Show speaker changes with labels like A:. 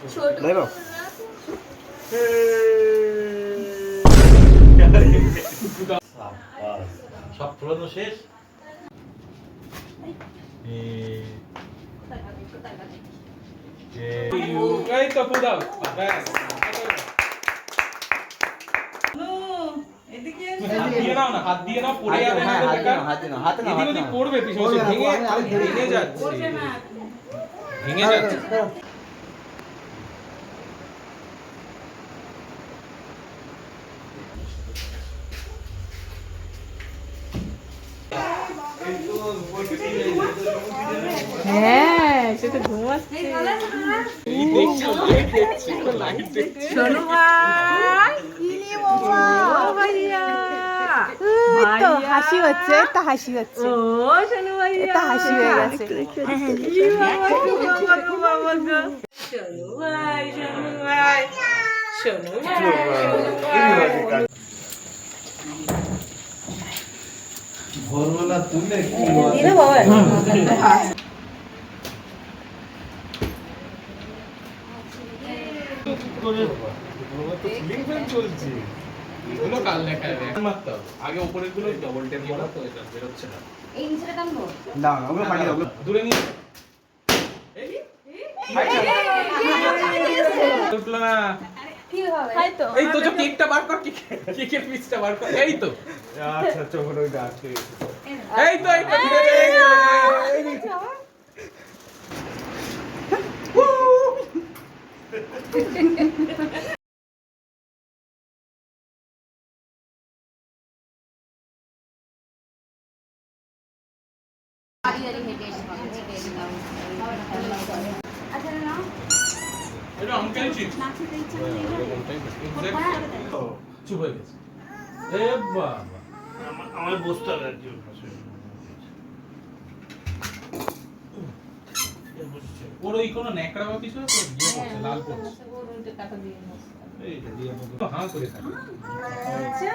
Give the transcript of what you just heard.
A: দেখো
B: সব পুরনো শেষ।
C: এই তো পুদাও ব্যাস হাত দিয়ে নাও না, হাত দিয়ে নাও, পড়ে যাবে না তো বেকার। এদিক ওদিক পড়বে পিছনে, ভেঙে যাচ্ছে, ভেঙে যাচ্ছে।
D: হ্যাঁ সেটা ঘুমাচ্ছে।
C: এই দেখছো, এই দেখছো, লাইট দেখছো।
D: সোনু ভাই ইনি বাবা ভাইয়া তো হাসি হচ্ছে, একটা হাসি হচ্ছে। ও সোনু ভাইয়া একটা হাসি হয়ে গেছে। ই বাবা গো বাবা গো বাবা গো। সোনু ভাই, সোনু ভাই, সোনু ভাই।
B: ভোরবেলা তুলে কি
D: দিলে বাবা
C: এগুলো কাল দেখা যাবে, মারতে হবে। আগে উপরের গুলো ডবল টেপ করা তো এটা বেরোচ্ছে না।
A: এই নিচেটা টানবো না ওগুলো পানি দাও
C: দূরে নিয়ে এই উঠলো না। এই তো যে কেকটা বার কর, কেকের পিসটা বার কর। এই তো
A: আচ্ছা চোখের ওই ডাকতে
C: এই তো এই তো ঠিক আছে, এই তো। এটা আঙ্কেল চিপস চুপ হয়ে গেছে। এ বাবা
B: আমার বসতে হবে একজন।
C: ওর ওই কোনো ন্যাকড়া বা কিছু তো ইয়ে করছে, লাল করছে। এইটা দিয়ে তো হাঁ করে থাকে।
D: আচ্ছা